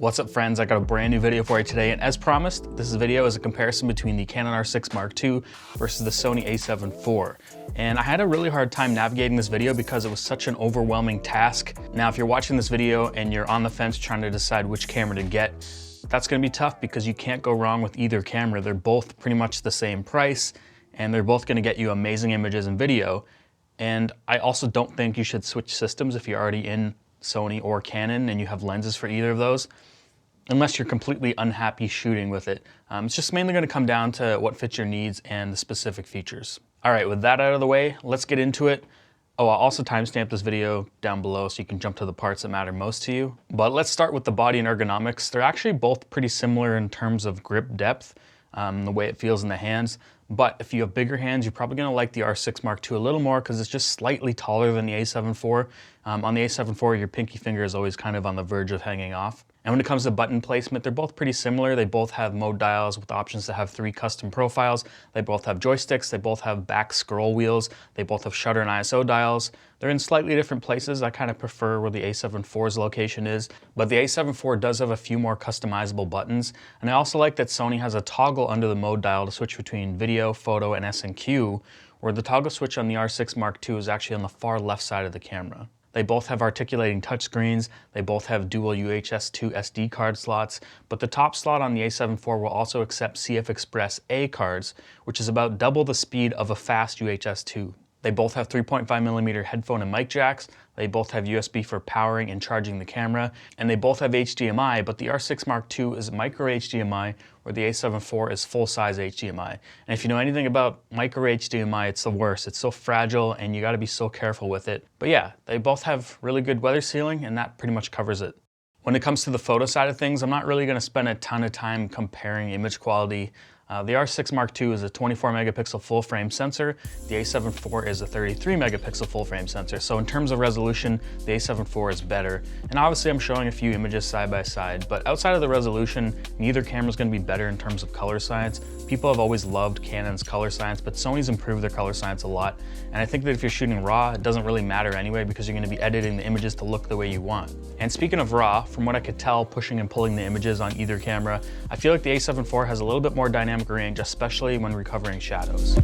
What's up friends, I got a brand new video for you today, and as promised, this video is a comparison between the Canon R6 Mark II versus the Sony A7IV. And I had a really hard time navigating this video because it was such an overwhelming task. Now if you're watching this video and you're on the fence trying to decide which camera to get, that's gonna be tough because you can't go wrong with either camera. They're both pretty much the same price and they're both gonna get you amazing images and video. And I also don't think you should switch systems if you're already in Sony or Canon and you have lenses for either of those, unless you're completely unhappy shooting with it. It's just mainly gonna come down to what fits your needs and the specific features. All right, with that out of the way, let's get into it. Oh, I'll also timestamp this video down below so you can jump to the parts that matter most to you. But let's start with the body and ergonomics. They're actually both pretty similar in terms of grip depth, the way it feels in the hands. But if you have bigger hands, you're probably gonna like the R6 Mark II a little more because it's just slightly taller than the A7IV. On the A7IV, your pinky finger is always kind of on the verge of hanging off. And when it comes to button placement, they're both pretty similar. They both have mode dials with options to have 3 custom profiles. They both have joysticks. They both have back scroll wheels. They both have shutter and ISO dials. They're in slightly different places. I kind of prefer where the A7IV's location is, but the A7IV does have a few more customizable buttons. And I also like that Sony has a toggle under the mode dial to switch between video, photo, and S&Q, where the toggle switch on the R6 Mark II is actually on the far left side of the camera. They both have articulating touchscreens, they both have dual UHS-2 SD card slots, but the top slot on the A7IV will also accept CF Express A cards, which is about double the speed of a fast UHS-2. They both have 3.5mm headphone and mic jacks, they both have USB for powering and charging the camera, and they both have HDMI, but the R6 Mark II is micro HDMI, where the A7IV is full-size HDMI. And if you know anything about micro HDMI, it's the worst. It's so fragile and you gotta be so careful with it. But yeah, they both have really good weather sealing and that pretty much covers it. When it comes to the photo side of things, I'm not really gonna spend a ton of time comparing image quality. The R6 Mark II is a 24 megapixel full frame sensor. The A7IV is a 33 megapixel full frame sensor. So in terms of resolution, the A7IV is better. And obviously I'm showing a few images side by side, but outside of the resolution, neither camera is gonna be better in terms of color science. People have always loved Canon's color science, but Sony's improved their color science a lot. And I think that if you're shooting RAW, it doesn't really matter anyway because you're gonna be editing the images to look the way you want. And speaking of RAW, from what I could tell pushing and pulling the images on either camera, I feel like the A7IV has a little bit more dynamic range, especially when recovering shadows.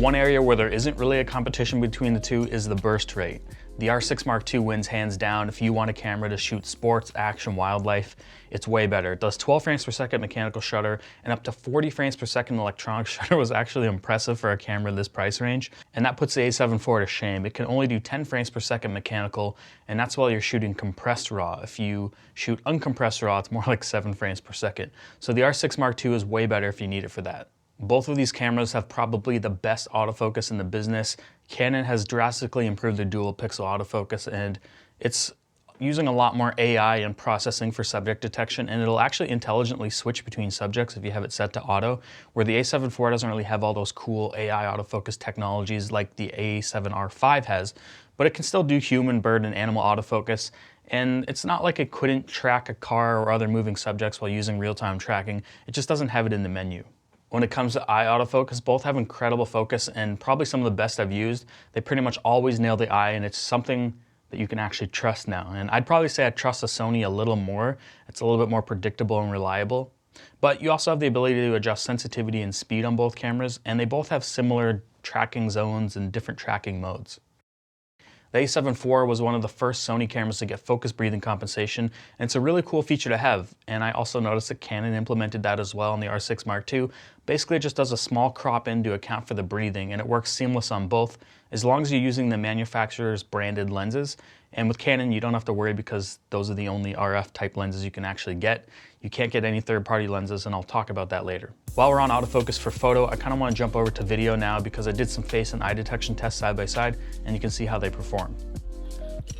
One area where there isn't really a competition between the two is the burst rate. The R6 Mark II wins hands down. If you want a camera to shoot sports, action, wildlife, it's way better. It does 12 frames per second mechanical shutter and up to 40 frames per second electronic shutter was actually impressive for a camera this price range. And that puts the A7IV to shame. It can only do 10 frames per second mechanical, and that's while you're shooting compressed RAW. If you shoot uncompressed RAW, it's more like 7 frames per second. So the R6 Mark II is way better if you need it for that. Both of these cameras have probably the best autofocus in the business. Canon has drastically improved their dual pixel autofocus and it's using a lot more AI and processing for subject detection, and it'll actually intelligently switch between subjects if you have it set to auto, where the A7IV doesn't really have all those cool AI autofocus technologies like the A7R5 has, but it can still do human, bird, and animal autofocus. And it's not like it couldn't track a car or other moving subjects while using real-time tracking, it just doesn't have it in the menu. When it comes to eye autofocus, both have incredible focus and probably some of the best I've used. They pretty much always nail the eye and it's something that you can actually trust now. And I'd probably say I trust the Sony a little more. It's a little bit more predictable and reliable. But you also have the ability to adjust sensitivity and speed on both cameras, and they both have similar tracking zones and different tracking modes. The A7IV was one of the first Sony cameras to get focus breathing compensation, and it's a really cool feature to have. And I also noticed that Canon implemented that as well on the R6 Mark II. Basically, it just does a small crop in to account for the breathing, and it works seamless on both as long as you're using the manufacturer's branded lenses. And with Canon, you don't have to worry because those are the only RF type lenses you can actually get. You can't get any third-party lenses, and I'll talk about that later. While we're on autofocus for photo, I kind of want to jump over to video now because I did some face and eye detection tests side by side, and you can see how they perform.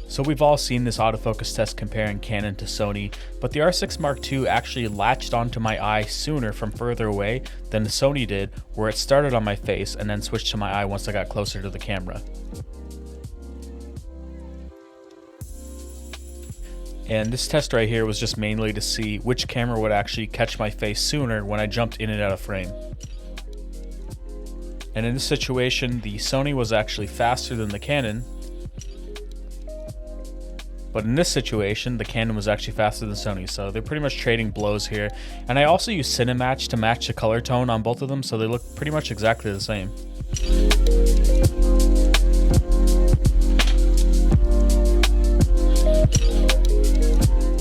So we've all seen this autofocus test comparing Canon to Sony, but the R6 Mark II actually latched onto my eye sooner from further away than the Sony did, where it started on my face and then switched to my eye once I got closer to the camera. And this test right here was just mainly to see which camera would actually catch my face sooner when I jumped in and out of frame. And in this situation, the Sony was actually faster than the Canon, but in this situation, the Canon was actually faster than Sony, so they're pretty much trading blows here. And I also use Cinematch to match the color tone on both of them, so they look pretty much exactly the same.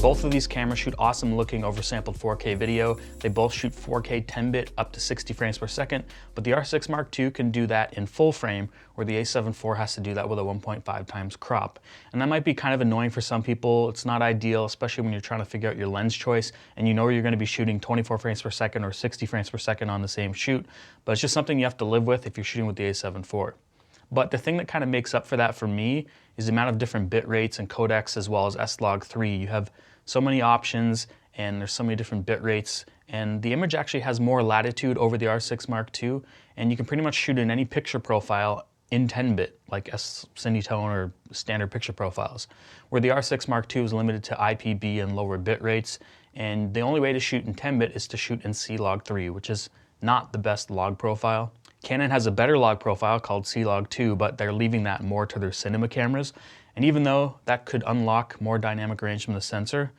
Both of these cameras shoot awesome looking oversampled 4K video. They both shoot 4K 10-bit up to 60 frames per second, but the R6 Mark II can do that in full frame, where the A7IV has to do that with a 1.5 times crop. And that might be kind of annoying for some people. It's not ideal, especially when you're trying to figure out your lens choice and you know you're going to be shooting 24 frames per second or 60 frames per second on the same shoot, but it's just something you have to live with if you're shooting with the A7IV. But the thing that kind of makes up for that for me is the amount of different bit rates and codecs as well as S-Log3. You have so many options and there's so many different bit rates, and the image actually has more latitude over the R6 Mark II, and you can pretty much shoot in any picture profile in 10-bit, like S-Cinetone or standard picture profiles, where the R6 Mark II is limited to IPB and lower bit rates, and the only way to shoot in 10-bit is to shoot in C-Log3, which is not the best log profile. Canon has a better log profile called C-Log2, but they're leaving that more to their cinema cameras. And even though that could unlock more dynamic range from the sensor,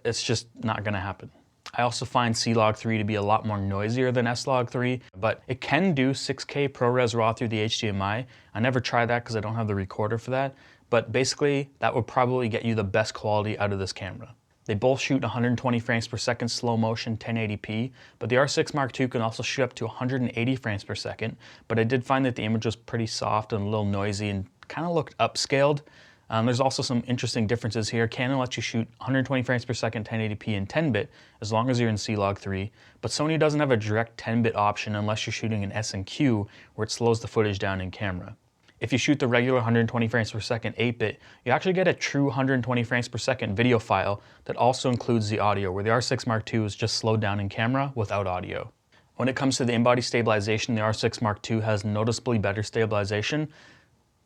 it's just not going to happen. I also find C-Log3 to be a lot more noisier than S-Log3, but it can do 6K ProRes RAW through the HDMI. I never tried that because I don't have the recorder for that, but basically that would probably get you the best quality out of this camera. They both shoot 120 frames per second slow motion 1080p, but the R6 Mark II can also shoot up to 180 frames per second, but I did find that the image was pretty soft and a little noisy and kind of looked upscaled. There's also some interesting differences here. Canon lets you shoot 120 frames per second 1080p in 10-bit as long as you're in C-Log3, but Sony doesn't have a direct 10-bit option unless you're shooting in S&Q, where it slows the footage down in camera. If you shoot the regular 120 frames per second 8-bit, you actually get a true 120 frames per second video file that also includes the audio, where the R6 Mark II is just slowed down in camera without audio. When it comes to the in-body stabilization, the R6 Mark II has noticeably better stabilization,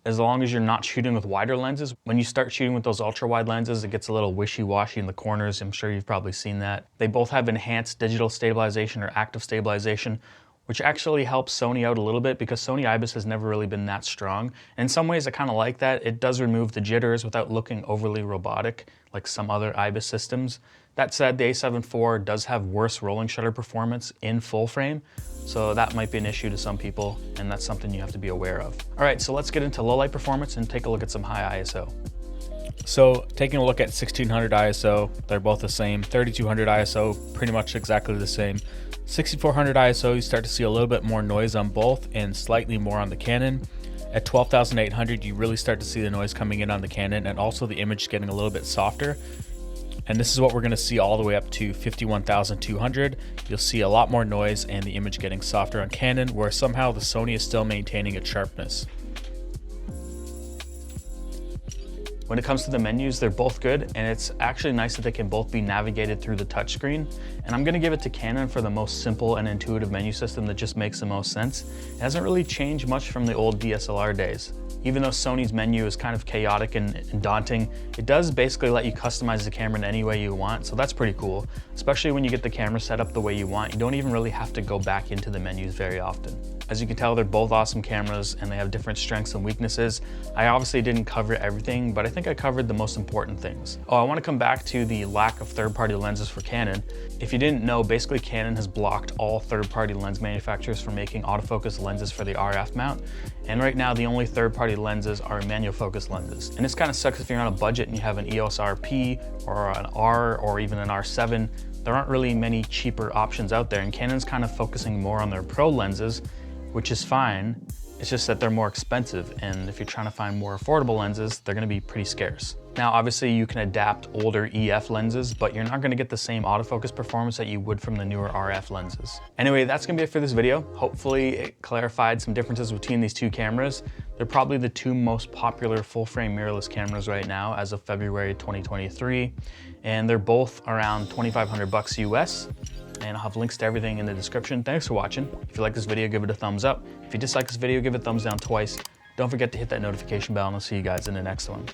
as long as you're not shooting with wider lenses. When you start shooting with those ultra-wide lenses, it gets a little wishy-washy in the corners. I'm sure you've probably seen that. They both have enhanced digital stabilization or active stabilization, which actually helps Sony out a little bit because Sony IBIS has never really been that strong. And in some ways I kind of like that. It does remove the jitters without looking overly robotic like some other IBIS systems. That said, the A7IV does have worse rolling shutter performance in full frame, so that might be an issue to some people, and that's something you have to be aware of. All right, so let's get into low light performance and take a look at some high ISO. So taking a look at 1600 ISO, they're both the same. 3200 ISO, pretty much exactly the same. 6400 ISO, you start to see a little bit more noise on both and slightly more on the Canon. At 12,800, you really start to see the noise coming in on the Canon and also the image getting a little bit softer. And this is what we're going to see all the way up to 51,200. You'll see a lot more noise and the image getting softer on Canon, where somehow the Sony is still maintaining its sharpness. When it comes to the menus, they're both good, and it's actually nice that they can both be navigated through the touchscreen. And I'm gonna give it to Canon for the most simple and intuitive menu system that just makes the most sense. It hasn't really changed much from the old DSLR days. Even though Sony's menu is kind of chaotic and daunting, it does basically let you customize the camera in any way you want, so that's pretty cool. Especially when you get the camera set up the way you want, you don't even really have to go back into the menus very often. As you can tell, they're both awesome cameras and they have different strengths and weaknesses. I obviously didn't cover everything, but I think I covered the most important things. Oh, I want to come back to the lack of third-party lenses for Canon. If you didn't know, basically Canon has blocked all third-party lens manufacturers from making autofocus lenses for the RF mount. And right now, the only third-party lenses are manual focus lenses. And this kind of sucks if you're on a budget and you have an EOS RP or an R or even an R7. There aren't really many cheaper options out there, and Canon's kind of focusing more on their pro lenses, which is fine, It's just that they're more expensive, and if you're trying to find more affordable lenses, they're gonna be pretty scarce. Now, obviously you can adapt older EF lenses, but you're not gonna get the same autofocus performance that you would from the newer RF lenses. Anyway, that's gonna be it for this video. Hopefully it clarified some differences between these two cameras. They're probably the two most popular full-frame mirrorless cameras right now as of February 2023, and they're both around $2,500 US. And I'll have links to everything in the description. Thanks for watching. If you like this video, give it a thumbs up. If you dislike this video, give it a thumbs down twice. Don't forget to hit that notification bell, and I'll see you guys in the next one.